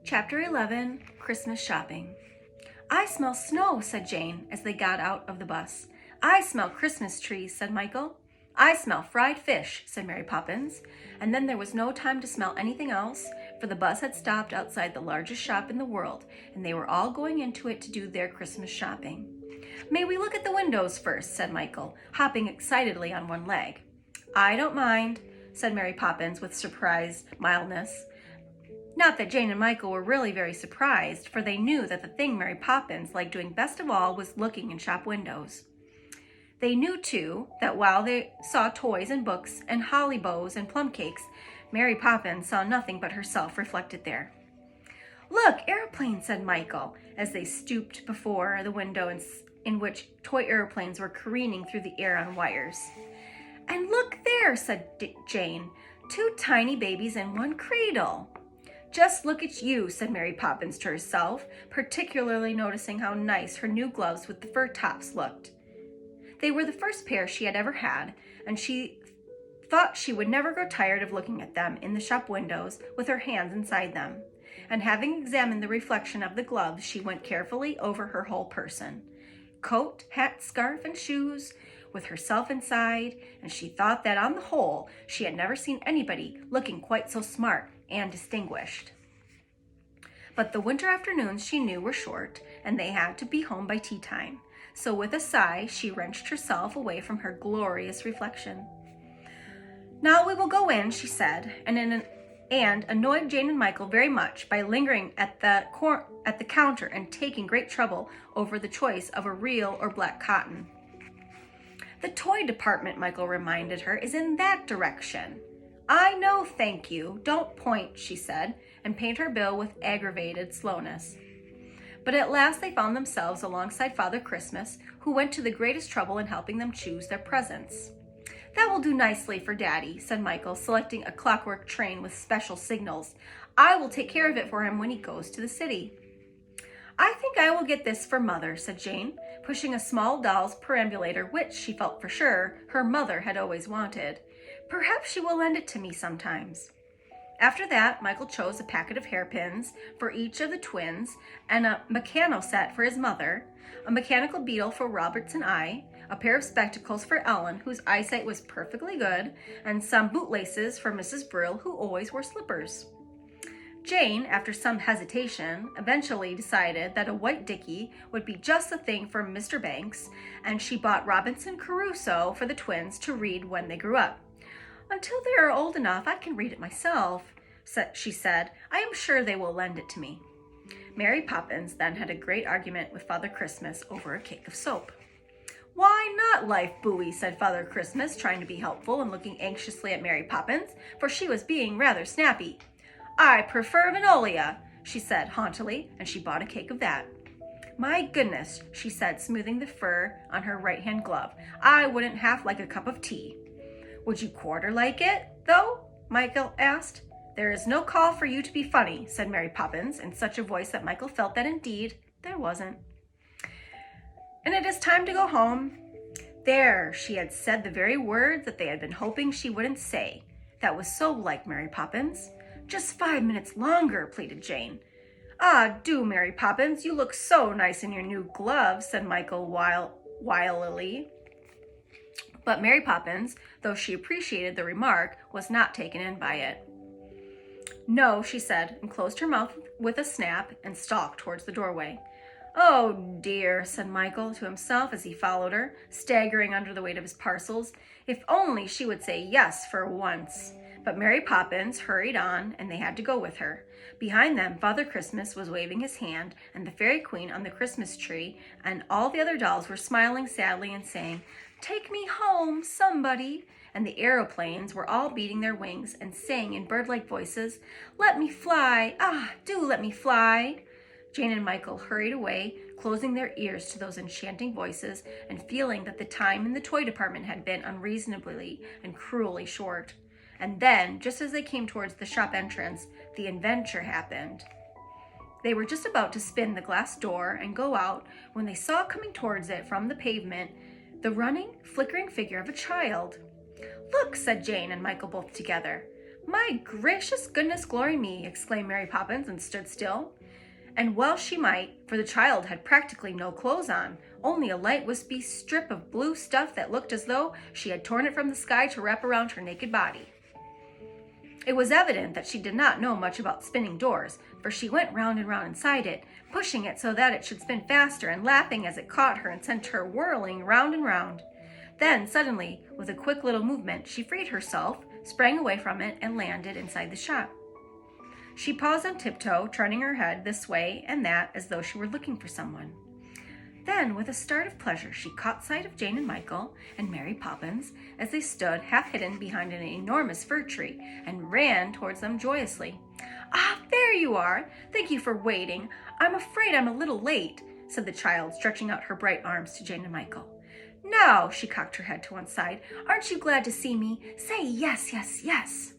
Chapter 11, Christmas Shopping. "I smell snow," said Jane as they got out of the bus. "I smell Christmas trees," said Michael. "I smell fried fish," said Mary Poppins. And then there was no time to smell anything else, for the bus had stopped outside the largest shop in the world, and they were all going into it to do their Christmas shopping. "May we look at the windows first?" said Michael, hopping excitedly on one leg. "I don't mind," said Mary Poppins with surprised mildness. Not that Jane and Michael were really very surprised, for they knew that the thing Mary Poppins liked doing best of all was looking in shop windows. They knew, too, that while they saw toys and books and holly bows and plum cakes, Mary Poppins saw nothing but herself reflected there. "Look, airplanes," said Michael, as they stooped before the window in which toy airplanes were careening through the air on wires. "And look there," said Jane, "two tiny babies in one cradle." "Just look at you," said Mary Poppins to herself, particularly noticing how nice her new gloves with the fur tops looked. They were the first pair she had ever had, and she thought she would never grow tired of looking at them in the shop windows with her hands inside them. And having examined the reflection of the gloves, she went carefully over her whole person. Coat, hat, scarf, and shoes, with herself inside, and she thought that on the whole, she had never seen anybody looking quite so smart and distinguished. But the winter afternoons she knew were short, and they had to be home by tea time. So with a sigh, she wrenched herself away from her glorious reflection. "Now we will go in," she said, and annoyed Jane and Michael very much by lingering at the counter and taking great trouble over the choice of a real or black cotton. "The toy department," Michael reminded her, "is in that direction." "I know, thank you. Don't point," she said, and paid her bill with aggravated slowness. But at last they found themselves alongside Father Christmas, who went to the greatest trouble in helping them choose their presents. "That will do nicely for Daddy," said Michael, selecting a clockwork train with special signals. "I will take care of it for him when he goes to the city." "I think I will get this for Mother," said Jane, pushing a small doll's perambulator, which, she felt for sure, her mother had always wanted. "Perhaps she will lend it to me sometimes." After that, Michael chose a packet of hairpins for each of the twins, and a mechano set for his mother, a mechanical beetle for Robert's and I, a pair of spectacles for Ellen, whose eyesight was perfectly good, and some bootlaces for Mrs. Brill, who always wore slippers. Jane, after some hesitation, eventually decided that a white dicky would be just the thing for Mr. Banks, and she bought Robinson Crusoe for the twins to read when they grew up. "Until they are old enough, I can read it myself," she said. "I am sure they will lend it to me." Mary Poppins then had a great argument with Father Christmas over a cake of soap. "Why not, Life Buoy?" said Father Christmas, trying to be helpful and looking anxiously at Mary Poppins, for she was being rather snappy. "I prefer Vinolia," she said haughtily, and she bought a cake of that. "My goodness," she said, smoothing the fur on her right-hand glove, "I wouldn't half like a cup of tea." "Would you quarter like it, though?" Michael asked. "There is no call for you to be funny," said Mary Poppins, in such a voice that Michael felt that indeed there wasn't. "And it is time to go home." There, she had said the very words that they had been hoping she wouldn't say. That was so like Mary Poppins. "Just 5 minutes longer," pleaded Jane. "Ah, do, Mary Poppins, you look so nice in your new gloves," said Michael wilily. But Mary Poppins, though she appreciated the remark, was not taken in by it. "No," she said, and closed her mouth with a snap and stalked towards the doorway. "Oh dear," said Michael to himself as he followed her, staggering under the weight of his parcels. If only she would say yes for once. But Mary Poppins hurried on, and they had to go with her. Behind them, Father Christmas was waving his hand, and the Fairy Queen on the Christmas tree, and all the other dolls were smiling sadly and saying, "Take me home, somebody." And the aeroplanes were all beating their wings and saying in bird-like voices, "Let me fly, ah, do let me fly." Jane and Michael hurried away, closing their ears to those enchanting voices and feeling that the time in the toy department had been unreasonably and cruelly short. And then, just as they came towards the shop entrance, the adventure happened. They were just about to spin the glass door and go out when they saw coming towards it from the pavement the running, flickering figure of a child. "Look," said Jane and Michael both together. My gracious goodness, glory me, exclaimed Mary Poppins and stood still. And well she might, for the child had practically no clothes on, only a light wispy strip of blue stuff that looked as though she had torn it from the sky to wrap around her naked body. It was evident that she did not know much about spinning doors, for she went round and round inside it, pushing it so that it should spin faster and laughing as it caught her and sent her whirling round and round. Then, suddenly, with a quick little movement, she freed herself, sprang away from it, and landed inside the shop. She paused on tiptoe, turning her head this way and that as though she were looking for someone. Then, with a start of pleasure, she caught sight of Jane and Michael and Mary Poppins as they stood half hidden behind an enormous fir tree and ran towards them joyously. "Ah, there you are! Thank you for waiting. I'm afraid I'm a little late," said the child, stretching out her bright arms to Jane and Michael. "Now," she cocked her head to one side, "aren't you glad to see me? Say yes, yes, yes."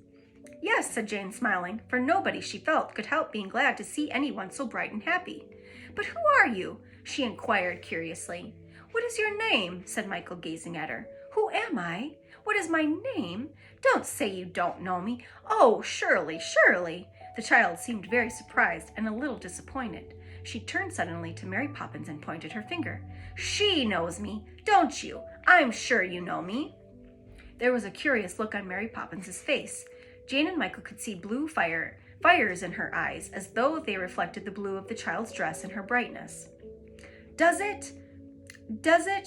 "Yes," said Jane, smiling, for nobody, she felt, could help being glad to see anyone so bright and happy. "But who are you?" she inquired curiously. "What is your name?" said Michael, gazing at her. "Who am I? What is my name? Don't say you don't know me. Oh, surely, surely." The child seemed very surprised and a little disappointed. She turned suddenly to Mary Poppins and pointed her finger. "She knows me, don't you? I'm sure you know me." There was a curious look on Mary Poppins's face. Jane and Michael could see blue fires in her eyes, as though they reflected the blue of the child's dress in her brightness. Does it,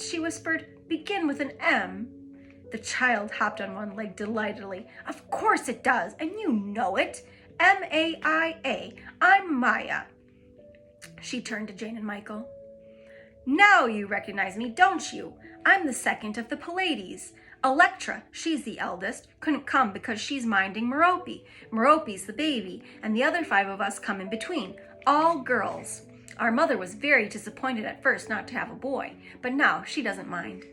she whispered, begin with an M?" The child hopped on one leg delightedly. "Of course it does, and you know it. M-A-I-A. I'm Maya." She turned to Jane and Michael. "Now you recognize me, don't you? I'm the second of the Pallades. Electra, she's the eldest, couldn't come because she's minding Merope. Merope's the baby, and the other 5 of us come in between, all girls. Our mother was very disappointed at first not to have a boy, but now she doesn't mind."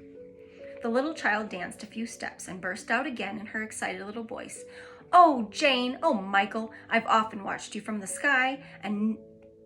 The little child danced a few steps and burst out again in her excited little voice. "Oh, Jane, oh, Michael, I've often watched you from the sky, and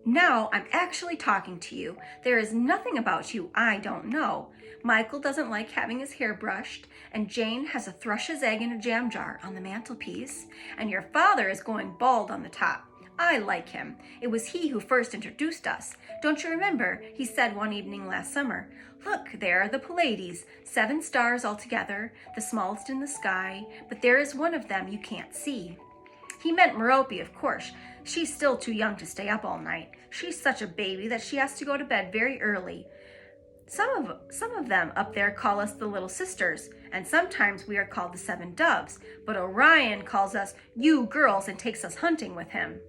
now I'm actually talking to you. There is nothing about you I don't know. Michael doesn't like having his hair brushed, and Jane has a thrush's egg in a jam jar on the mantelpiece, and your father is going bald on the top. I like him. It was he who first introduced us. Don't you remember? He said one evening last summer, 'Look, there are the Pallades, 7 stars altogether, the smallest in the sky, but there is one of them you can't see.' He meant Merope, of course. She's still too young to stay up all night. She's such a baby that she has to go to bed very early. Some of them up there call us the Little Sisters, and sometimes we are called the 7 Doves, but Orion calls us you girls and takes us hunting with him."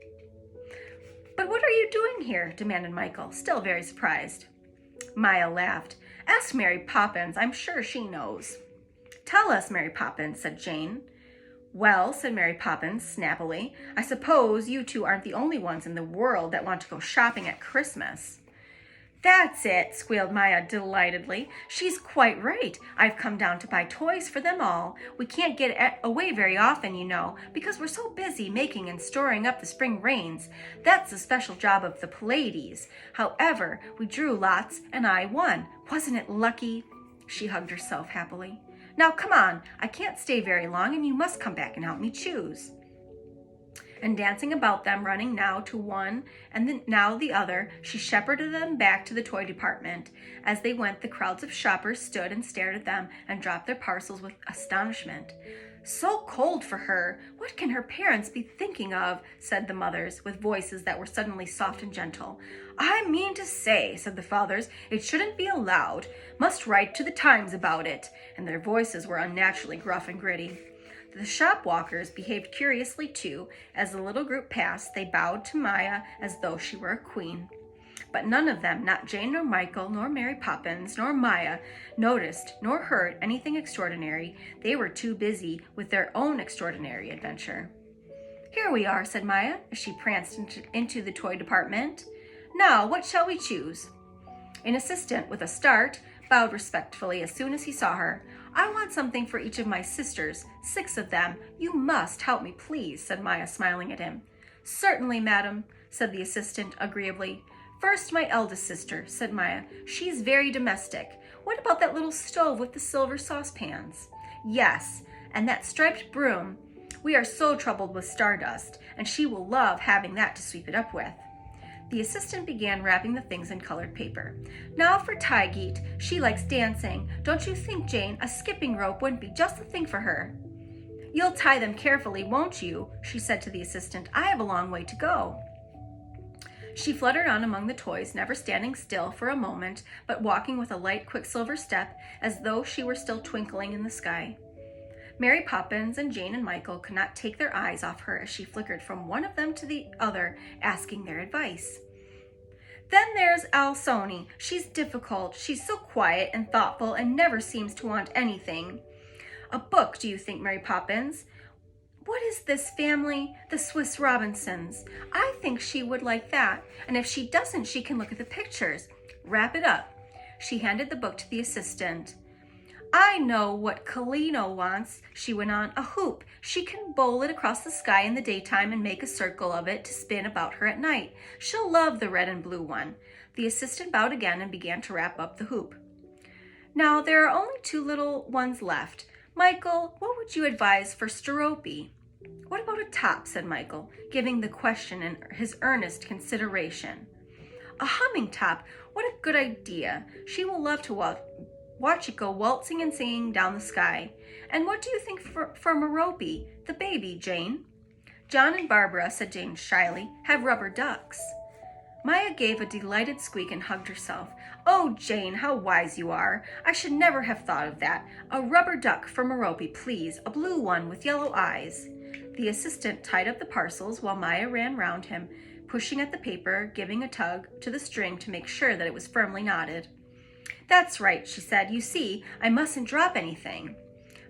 "But what are you doing here?" demanded Michael, still very surprised. Maya laughed. "Ask Mary Poppins. I'm sure she knows." "Tell us, Mary Poppins," said Jane. "Well," said Mary Poppins snappily, "I suppose you 2 aren't the only ones in the world that want to go shopping at Christmas." "That's it," squealed Maya delightedly. "She's quite right. I've come down to buy toys for them all. We can't get away very often, you know, because we're so busy making and storing up the spring rains. That's the special job of the Pallades. However, we drew lots and I won. Wasn't it lucky?" She hugged herself happily. "Now come on. I can't stay very long and you must come back and help me choose." And dancing about them, running now to one and then now the other, she shepherded them back to the toy department. As they went, the crowds of shoppers stood and stared at them and dropped their parcels with astonishment. "So cold for her. What can her parents be thinking of?" said the mothers, with voices that were suddenly soft and gentle. "I mean to say," said the fathers, "it shouldn't be allowed. Must write to the Times about it." And their voices were unnaturally gruff and gritty. The shop walkers behaved curiously too. As the little group passed, they bowed to Maya as though she were a queen. But none of them, not Jane nor Michael, nor Mary Poppins, nor Maya, noticed nor heard anything extraordinary. They were too busy with their own extraordinary adventure. "Here we are," said Maya, as she pranced into the toy department. "Now, what shall we choose?" An assistant, with a start, bowed respectfully as soon as he saw her. "I want something for each of my sisters, 6 of them. You must help me, please," said Maya, smiling at him. "Certainly, madam," said the assistant agreeably. "First, my eldest sister," said Maya. "She's very domestic. What about that little stove with the silver saucepans?" "Yes, and that striped broom. We are so troubled with stardust, and she will love having that to sweep it up with. The assistant began wrapping the things in colored paper. Now for Tygeet. She likes dancing. Don't you think, Jane, a skipping rope wouldn't be just the thing for her? You'll tie them carefully, won't you? She said to the assistant. I have a long way to go. She fluttered on among the toys, never standing still for a moment, but walking with a light quicksilver step as though she were still twinkling in the sky. Mary Poppins and Jane and Michael could not take their eyes off her as she flickered from one of them to the other, asking their advice. Then there's Alsony. She's difficult. She's so quiet and thoughtful and never seems to want anything. A book, do you think, Mary Poppins? What is this family? The Swiss Robinsons. I think she would like that, and if she doesn't, she can look at the pictures. Wrap it up. She handed the book to the assistant. I know what Kalino wants, she went on. A hoop. She can bowl it across the sky in the daytime and make a circle of it to spin about her at night. She'll love the red and blue one. The assistant bowed again and began to wrap up the hoop. Now there are only 2 little ones left. Michael, what would you advise for Sterope? What about a top, said Michael, giving the question his earnest consideration. A humming top, what a good idea. She will love to watch it go waltzing and singing down the sky. And what do you think for Merope, the baby, Jane? John and Barbara, said Jane shyly, have rubber ducks. Maya gave a delighted squeak and hugged herself. Oh, Jane, how wise you are. I should never have thought of that. A rubber duck for Merope, please, a blue one with yellow eyes. The assistant tied up the parcels while Maya ran round him, pushing at the paper, giving a tug to the string to make sure that it was firmly knotted. That's right, she said. You see, I mustn't drop anything.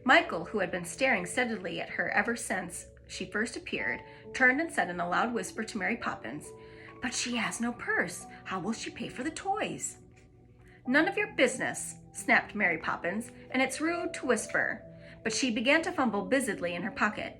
Michael, who had been staring steadily at her ever since she first appeared, turned and said in a loud whisper to Mary Poppins, But she has no purse. How will she pay for the toys? None of your business, snapped Mary Poppins, and it's rude to whisper. But she began to fumble busily in her pocket.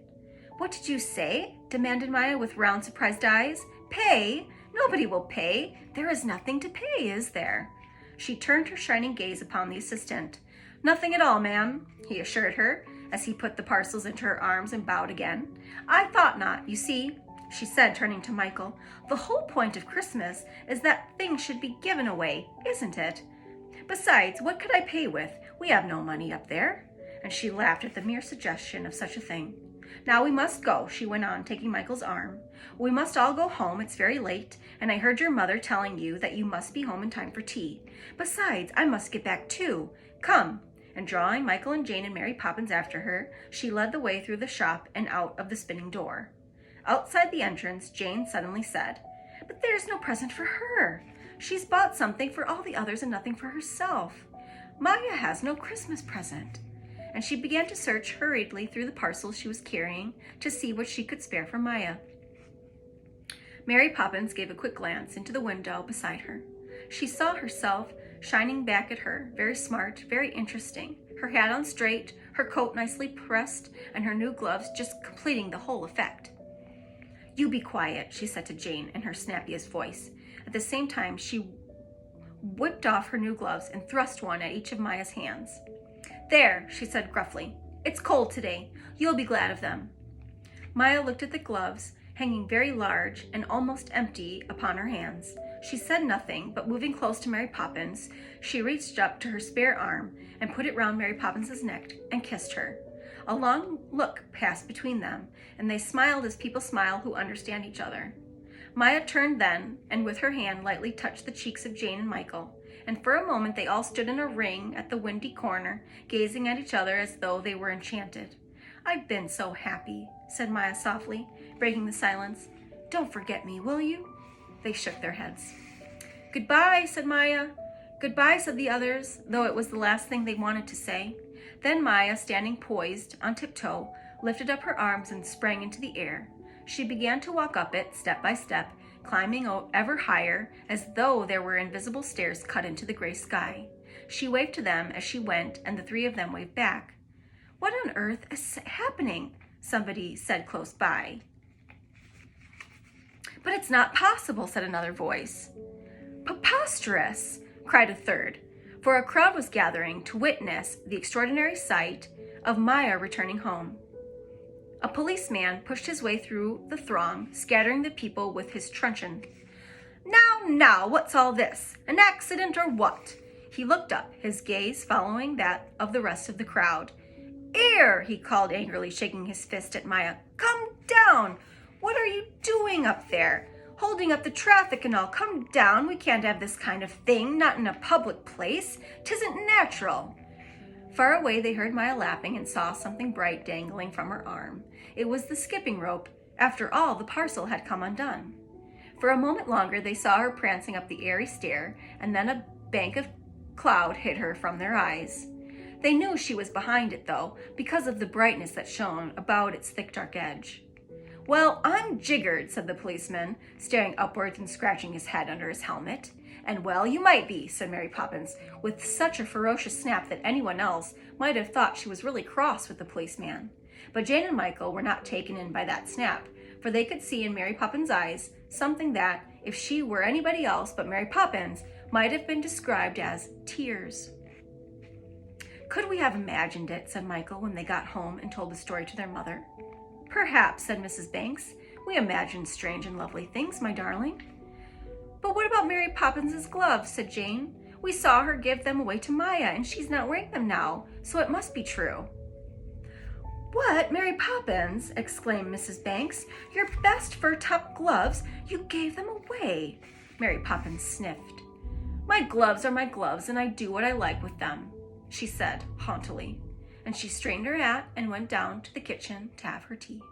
What did you say? Demanded Maya with round surprised eyes. Pay? Nobody will pay. There is nothing to pay, is there? She turned her shining gaze upon the assistant. Nothing at all, ma'am, he assured her, as he put the parcels into her arms and bowed again. I thought not. You see, she said, turning to Michael, the whole point of Christmas is that things should be given away, isn't it? Besides, what could I pay with? We have no money up there. And she laughed at the mere suggestion of such a thing. Now we must go, she went on, taking Michael's arm. We must all go home. It's very late, and I heard your mother telling you that you must be home in time for tea. Besides, I must get back too. Come. And drawing Michael and Jane and Mary Poppins after her, she led the way through the shop and out of the spinning door. Outside the entrance, Jane suddenly said, But there's no present for her. She's bought something for all the others and nothing for herself. Maya has no Christmas present. And she began to search hurriedly through the parcels she was carrying to see what she could spare for Maya. Mary Poppins gave a quick glance into the window beside her. She saw herself shining back at her, very smart, very interesting, her hat on straight, her coat nicely pressed, and her new gloves just completing the whole effect. You be quiet, she said to Jane in her snappiest voice. At the same time, she whipped off her new gloves and thrust one at each of Maya's hands. There, she said gruffly. It's cold today. You'll be glad of them. Maya looked at the gloves, hanging very large and almost empty upon her hands. She said nothing, but moving close to Mary Poppins, she reached up to her spare arm and put it round Mary Poppins's neck and kissed her. A long look passed between them, and they smiled as people smile who understand each other. Maya turned then, and with her hand lightly touched the cheeks of Jane and Michael, and for a moment they all stood in a ring at the windy corner, gazing at each other as though they were enchanted. I've been so happy, said Maya softly, breaking the silence. Don't forget me, will you? They shook their heads. Goodbye, said Maya. Goodbye, said the others, though it was the last thing they wanted to say. Then Maya, standing poised on tiptoe, lifted up her arms and sprang into the air. She began to walk up it, step by step, climbing ever higher, as though there were invisible stairs cut into the gray sky. She waved to them as she went, and the 3 of them waved back. What on earth is happening? Somebody said close by. But it's not possible, said another voice. Preposterous, cried a third, for a crowd was gathering to witness the extraordinary sight of Maya returning home. A policeman pushed his way through the throng, scattering the people with his truncheon. Now, what's all this? An accident or what? He looked up, his gaze following that of the rest of the crowd. "Here," he called angrily, shaking his fist at Maya. "Come down! What are you doing up there? Holding up the traffic and all. Come down. We can't have this kind of thing, not in a public place. 'Tisn't natural." Far away they heard Maya laughing and saw something bright dangling from her arm. It was the skipping rope. After all, the parcel had come undone. For a moment longer they saw her prancing up the airy stair, and then a bank of cloud hid her from their eyes. They knew she was behind it, though, because of the brightness that shone about its thick dark edge. "Well, I'm jiggered," said the policeman, staring upwards and scratching his head under his helmet. "And well, you might be," said Mary Poppins, with such a ferocious snap that anyone else might have thought she was really cross with the policeman. But Jane and Michael were not taken in by that snap, for they could see in Mary Poppins' eyes something that, if she were anybody else but Mary Poppins, might have been described as tears. "Could we have imagined it?" said Michael when they got home and told the story to their mother. "Perhaps," said Mrs. Banks. "We imagine strange and lovely things, my darling." "But what about Mary Poppins' gloves?" said Jane. "We saw her give them away to Maya, and she's not wearing them now, so it must be true." "What, Mary Poppins?" exclaimed Mrs. Banks. "Your best fur-top gloves? You gave them away." Mary Poppins sniffed. "My gloves are my gloves, and I do what I like with them," she said haughtily, and she straightened her hat and went down to the kitchen to have her tea.